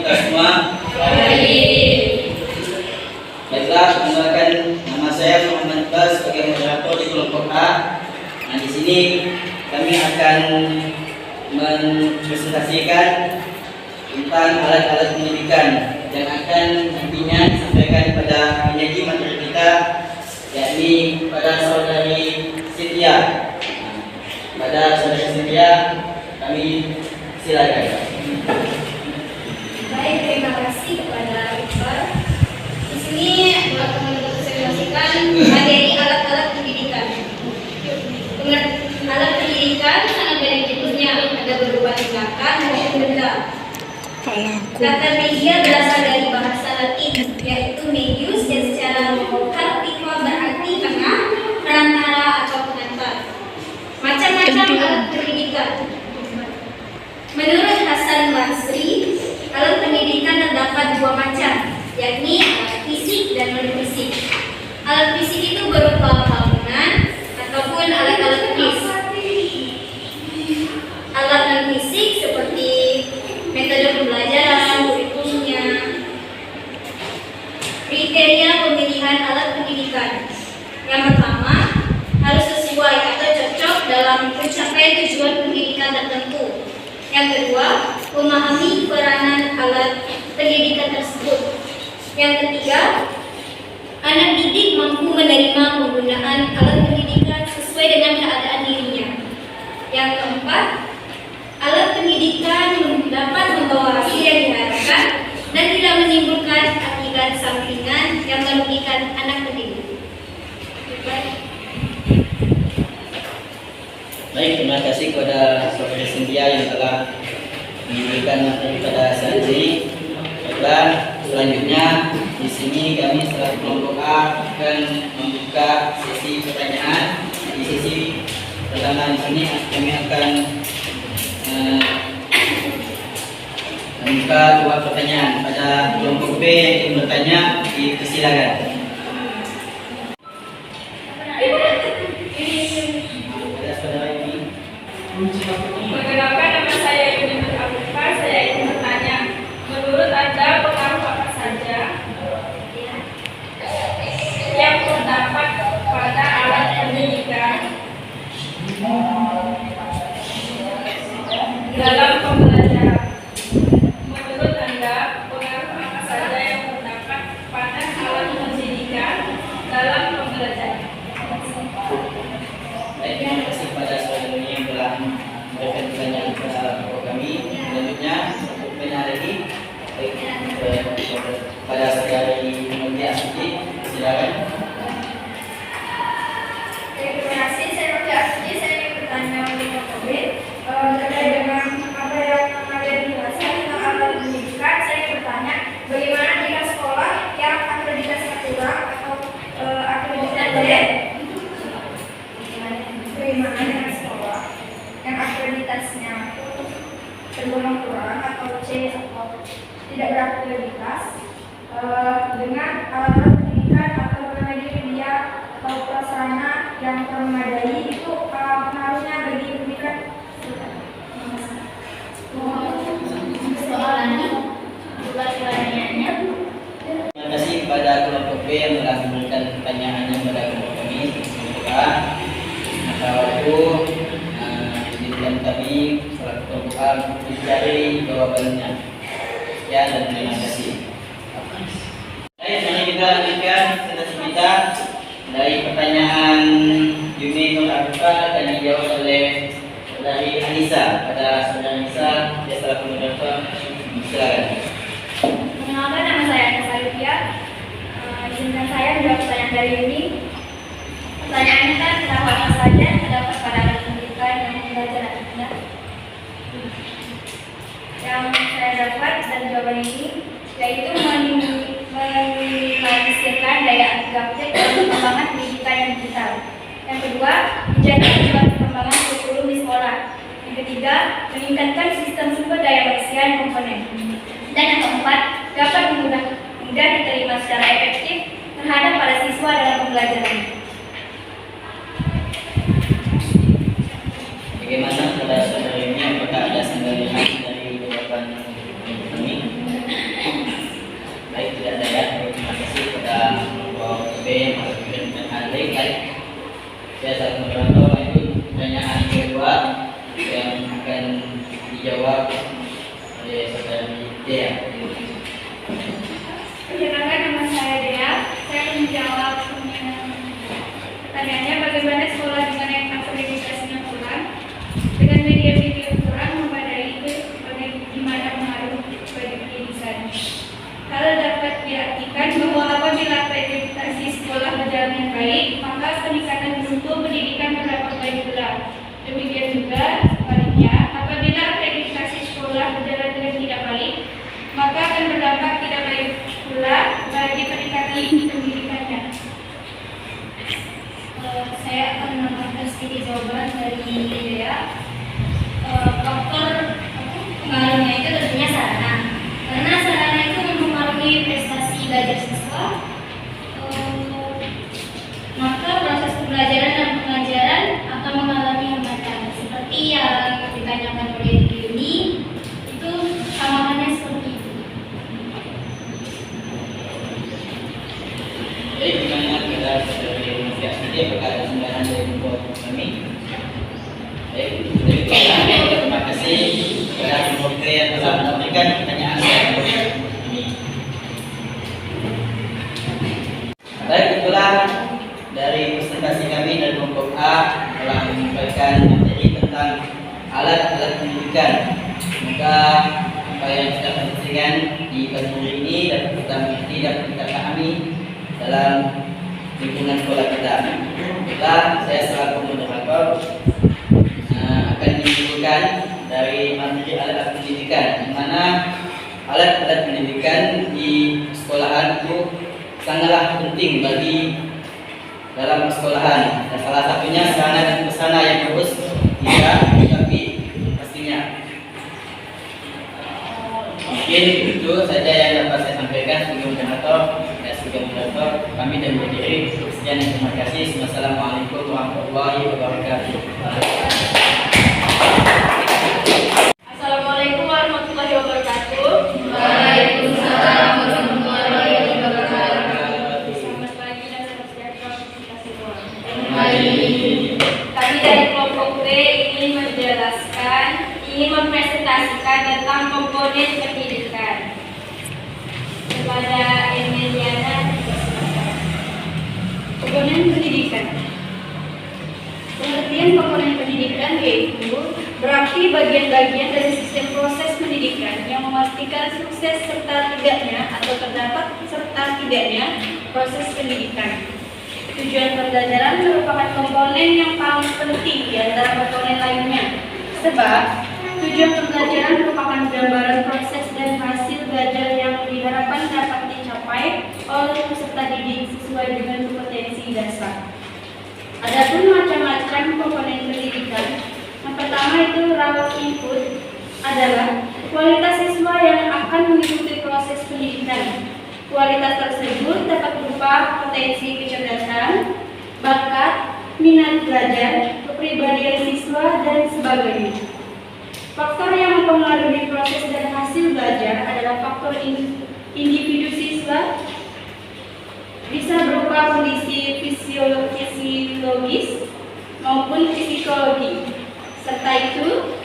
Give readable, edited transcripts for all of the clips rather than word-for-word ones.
kita semua? Baik. Baiklah, perkenalkan nama saya Muhammad Bas sebagai moderator di kelompok A. Nah, di sini kami akan mempresentasikan tentang alat-alat pendidikan yang akan nantinya disampaikan pada penyaji materi kita, yakni pada saudari Cynthia. Pada saudari Cynthia, kami silakan. Baik, terima kasih kepada Iqbal. Di sini akan mempresentasikan materi alat-alat pendidikan. Alat pendidikan sangat banyak jenisnya, ada berupa tindakan maupun benda. Kata media berasal dari bahasa Latin, yaitu medius, yang secara harfiah berarti tengah, perantara atau pengantar. Macam-macam alat pendidikan. Menurut Hasan Basri, alat pendidikan terdapat dua macam, yakni alat fisik dan non-fisik. Alat fisik itu berupa bangunan ataupun alat-alat tulis. Alat non-fisik seperti metode pembelajaran, kurikulumnya. Kriteria pemilihan alat pendidikan. Yang pertama, harus sesuai atau cocok dalam mencapai tujuan pendidikan tertentu. Yang kedua, memahami peranan alat pendidikan tersebut. Yang ketiga, anak didik mampu menerima penggunaan alat pendidikan sesuai dengan keadaan dirinya. Yang keempat, alat pendidikan dapat membawa hasil yang diharapkan dan tidak menimbulkan akibat sampingan yang merugikan anak pendidik. Baik, terima kasih kepada Saudari Cynthia yang telah memberikan materi pada saat ini. Baiklah, selanjutnya di sini kami selaku kelompok A akan membuka sesi pertanyaan. Di sesi pertama di sini kami akan membuka dua pertanyaan. Pada kelompok B yang bertanya, dipersilakan. Perkenalkan, nama saya Yuni Abdullah. Saya ingin bertanya, menurut Anda pengaruh apa saja yang terdapat pada alat pendidikan dalam pembelajaran? Menurut Anda pengaruh apa saja yang terdapat pada alat pendidikan dalam pembelajaran? Baik, terima kasih pada saudari yang telah memberikan pertanyaan kepada kami. Selanjutnya untuk penanya lagi, baik, pada saudari Mutia Asuti, silakan. Terima kasih, saya Mutia Asuti. Saya ingin bertanya untuk terkait dengan apa yang ada dijelaskan tentang alat pendidikan. Saya ingin bertanya, bagaimana jika sekolah yang akreditasi kurang atau akreditasi bagaimana dengan sekolah yang akreditasinya tergolong kurang atau C atau tidak berakreditas dengan alat pendidikan atau media atau prasarana yang memadai, itu pengaruhnya bagi pendidikan. Terima kasih kepada kelompok B yang telah memberikan pertanyaannya kepada kelompok kami. Kelompok A, maka waktu pendidikan kami selaku kelompok A mencari jawabannya. Ya, dan terima kasih. Baik, mari kita lanjutkan presentasi kita dari pertanyaan Yuni Nur Abdullah dan dijawab oleh dari Anissa. Pada saudara Anissa, dia selaku moderator, silakan. Perkenalkan, nama saya Anissa Lutfia. Izinkan saya menjawab pertanyaan dari Yuni. Pertanyaannya kan, kenapa apa saja terdapat pada alat pendidikan yang pembelajaran Anda? Yang saya dapat dari jawaban ini yaitu meminimalisirkan daya gaptek dalam perkembangan pendidikan yang digital. Yang kedua, menjadi tujuan perkembangan kurikulum di sekolah. Yang ketiga, meningkatkan sistem sumber daya manusia dan komponen. Dan yang keempat, dapat mudah diterima secara efektif terhadap para siswa dalam pembelajaran. Bagaimana pada saudara ini, apakah ada sambungan dari jawaban kami? Perkenalkan, nama saya Dea. Saya akan menjawab pertanyaannya, bagaimana sekolah dengan yang akreditasinya kurang dengan media video kurang memadai itu bagaimana pengaruh bagi pendidikan. Kalau dapat diartikan bahwa apabila akreditasi sekolah berjalan dengan baik, maka peningkatan mutu pendidikan mendapat baik pula. Demikian juga sebaliknya, apabila akreditasi sekolah berjalan dengan tidak baik, maka akan berdampak tidak baik pula bagi peningkatan pendidikannya. Saya akan menambahkan sedikit jawaban dari Dea. Faktor pengaruhnya itu tentunya sarana, karena sarana itu mempengaruhi prestasi belajar siswa. Maka proses pembelajaran dan pengajaran akan mengalami hambatan, seperti yang ditanyakan oleh Yuni, itu samaannya seperti itu. Baik, gimana kita dari apakah ada tambahan dari buat kami? Baik, terima kasih kepada pemerintah yang telah memberikan pertanyaan ini. Baik, itulah dari presentasi kami dari kelompok A telah menyampaikan materi tentang alat-alat pendidikan. Semoga apa yang kita sampaikan di kategori ini dapat kita mengerti dan kita pahami dalam lingkungan sekolah kita. Saya selaku moderator akan menyimpulkan dari materi alat-alat pendidikan, di mana alat-alat pendidikan di sekolahan itu sangatlah penting bagi dalam sekolahan. Dan salah satunya sarana dan prasarana yang harus tidak dilengkapi pastinya. Mungkin itu saja yang dapat saya sampaikan sebagai moderator. Kami dan berdiri. Sekian, terima kasih. Wassalamualaikum warahmatullahi wabarakatuh. Assalamualaikum warahmatullahi wabarakatuh. Waalaikumsalam warahmatullahi wabarakatuh. Selamat pagi dan selamat sejahtera untuk kita semua. Kami dari kelompok B ingin mempresentasikan tentang komponen pendidikan. Kepada Emiliana, komponen pendidikan. Pengertian komponen pendidikan yaitu berarti bagian-bagian dari sistem proses pendidikan yang memastikan sukses serta tidaknya atau terdapat serta tidaknya proses pendidikan. Tujuan pembelajaran merupakan komponen yang paling penting di antara komponen lainnya, sebab tujuan pembelajaran merupakan gambaran proses dan hasil belajar yang diharapkan dapat dicapai oleh peserta didik sesuai dengan kompetensi dasar. Adapun macam-macam komponen pendidikan, yang pertama itu raw input adalah kualitas siswa yang akan mengikuti proses pendidikan. Kualitas tersebut dapat berupa potensi kecerdasan, bakat, minat belajar, kepribadian siswa, dan sebagainya. Faktor yang mempengaruhi proses dan hasil belajar adalah faktor individu siswa, bisa berupa kondisi fisiologis maupun psikologi. Serta itu,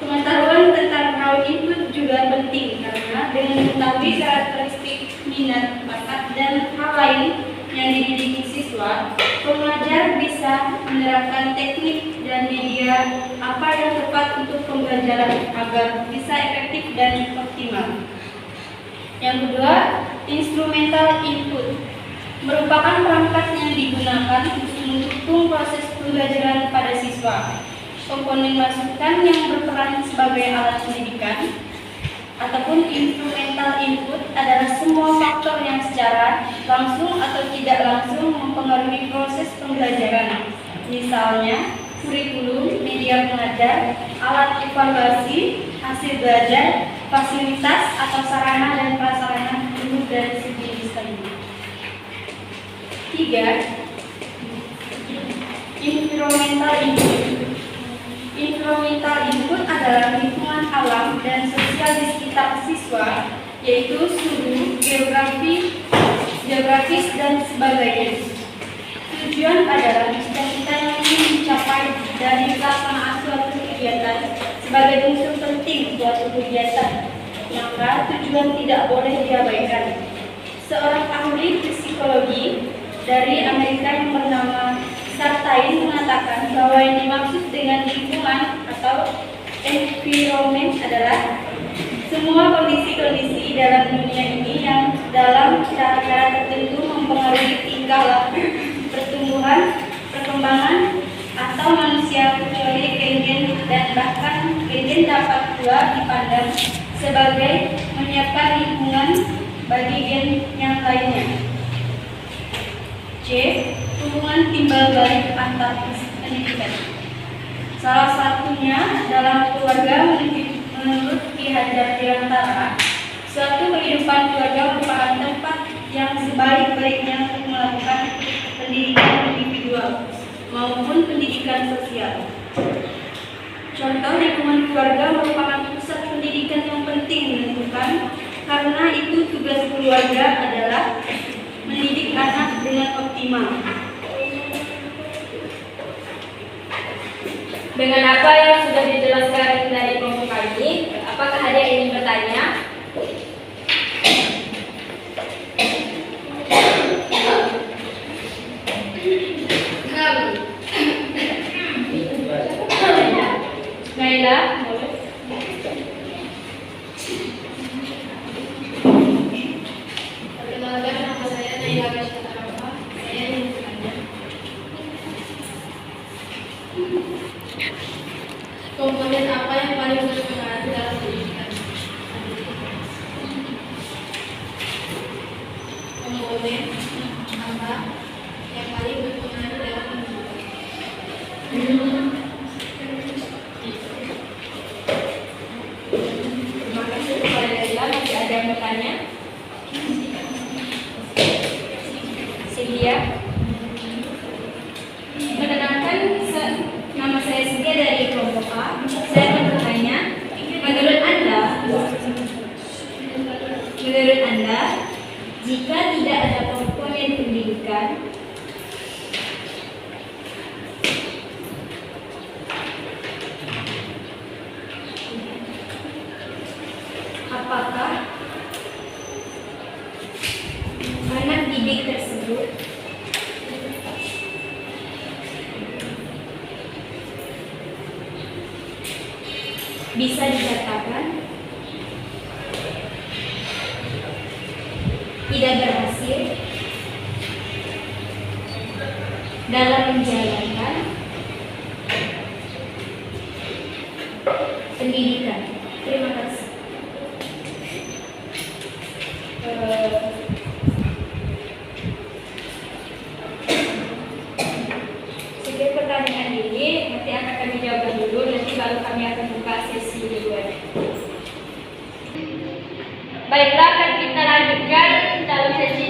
pengetahuan tentang raw input juga penting karena dengan mengetahui karakteristik minat, bakat, dan hal lain yang dimiliki siswa, pengajar bisa menerapkan teknik dan media apa yang tepat untuk pembelajaran agar bisa efektif dan optimal. Yang kedua, instrumental input merupakan perangkat yang digunakan untuk mendukung proses pembelajaran pada siswa. Komponen masukan yang berperan sebagai alat pendidikan ataupun instrumental input adalah semua faktor yang secara langsung atau tidak langsung mempengaruhi proses pembelajaran. Misalnya, kurikulum, media pengajar, alat evaluasi, hasil belajar, fasilitas atau sarana dan prasarana guru dan sejenis lainnya. 3. Environmental input. Environmental input adalah lingkungan alam dan sosial di sekitar siswa, yaitu suhu, geografis, dan sebagainya. Tujuan adalah cita-cita yang ingin dicapai dari pelaksanaan suatu kegiatan sebagai unsur penting suatu kegiatan, maka tujuan tidak boleh diabaikan. Seorang ahli psikologi dari Amerika yang bernama Sartain mengatakan bahwa yang dimaksud dengan lingkungan atau environment adalah semua kondisi-kondisi dalam dunia ini yang dalam cara-cara tertentu mempengaruhi tingkah laku, pertumbuhan, perkembangan, atau manusia, kecuali gen dan bahkan gen dapat pula dipandang sebagai menyiapkan lingkungan bagi gen yang lainnya. C. Hubungan timbal balik antar pendidikan. Salah satunya dalam keluarga menurut Ki Hajar Dewantara, suatu kehidupan keluarga merupakan tempat yang sebaik-baiknya untuk melakukan pendidikan individual maupun pendidikan sosial. Contoh, lingkungan keluarga merupakan pusat pendidikan yang penting menentukan, karena itu tugas keluarga adalah mendidik anak dengan optimal. Dengan apa yang sudah dijelaskan dari kelompok kami, apakah ada yang ingin bertanya? Naila, Perkenalkan, nama saya Naila Kasyatarama. Saya ingin bertanya, komponen apa yang paling berpengaruh dalam pendidikan? Komponen apa yang paling berpengaruh dalam pendidikan? terima kasih kepada Naila. Masih ada yang bertanya? Cynthia. Perkenalkan, nama saya Cynthia dari kelompok A. Saya akan bertanya, menurut Anda, jika tidak ada komponen pendidikan, apakah anak didik tersebut bisa dikatakan tidak berhasil dalam menjalankan pendidikan? Terima kasih. Setiap pertanyaan ini nanti akan kami jawab dulu, nanti baru kami akan buka sesi kedua. Baiklah, akan kita lanjutkan dalam sesi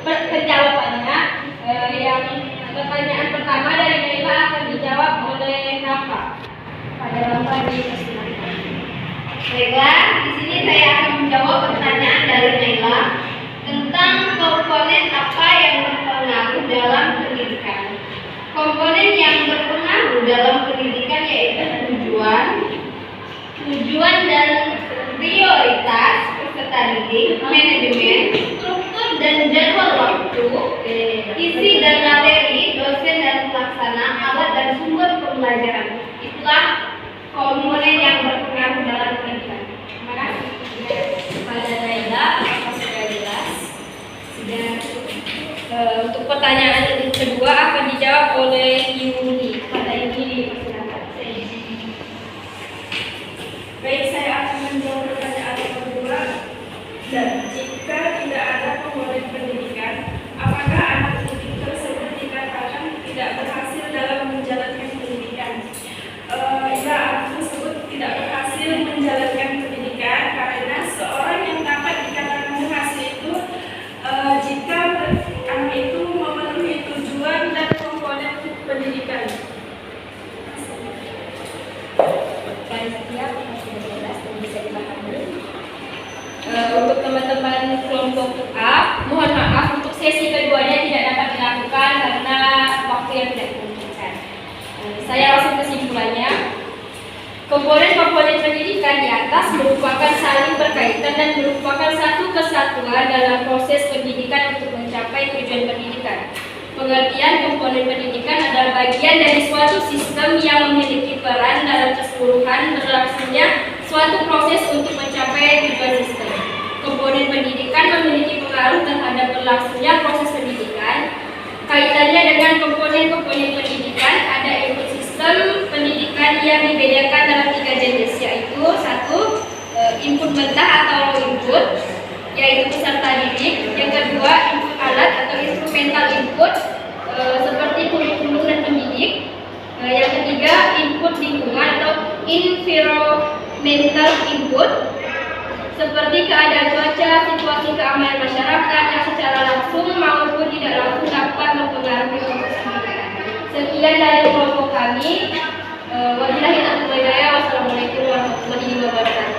penjawabannya. Yang pertanyaan pertama dari Naila akan dijawab oleh Nafa. Pada Nafa dipersilakan. Baiklah, di sini saya akan menjawab pertanyaan dari Naila tentang komponen apa yang berpengaruh dalam pendidikan. Komponen yang berpengaruh dalam pendidikan yaitu tujuan dan prioritas peserta didik, manajemen, struktur dan jadwal waktu, isi dan materi, dosen dan pelaksana, alat dan sumber pembelajaran. Itulah komponen yang berpengaruh dalam pendidikan. Terima kasih kepada Naila. Apakah sudah jelas? Sudah. Untuk pertanyaan kedua akan dijawab oleh Yuni. Pada Yuni dipersilakan. Baik, saya akan menjawab pertanyaan yang kedua. Dan jika tidak ada komponen pendidikan, apakah anak didik tersebut dikatakan tidak berhasil dalam menjalankan pendidikan? Ya, anak tersebut tidak berhasil menjalankan pendidikan karena seorang yang dapat dikatakan berhasil itu jika anak itu memenuhi tujuan dan komponen pendidikan. Baik, siap. Sudah jelas dan bisa dipahami. Untuk teman-teman kelompok A, mohon maaf untuk sesi keduanya tidak dapat dilakukan karena waktu yang tidak memungkinkan. Saya langsung kesimpulannya. Komponen-komponen pendidikan di atas merupakan saling berkaitan dan merupakan satu kesatuan berperan dalam proses pendidikan untuk mencapai tujuan pendidikan. Pengertian komponen pendidikan adalah bagian dari suatu sistem yang memiliki peran dalam keseluruhan berlangsungnya suatu proses untuk mencapai tujuan sistem. Komponen pendidikan memiliki pengaruh terhadap berlangsungnya proses pendidikan. Kaitannya dengan komponen-komponen pendidikan, ada input sistem pendidikan yang dibedakan dalam 3 jenis, yaitu 1. Input mentah atau raw input, yaitu peserta didik. Yang kedua, input alat atau instrumental input, seperti kurikulum dan pendidik. Yang ketiga, input lingkungan atau environmental input, seperti keadaan cuaca, situasi keamanan masyarakat yang secara langsung maupun tidak langsung dapat mempengaruhi proses pendidikan. Sekian dari kelompok kami. Wabillahi taufiq wal hidayah. Wassalamualaikum warahmatullahi wabarakatuh.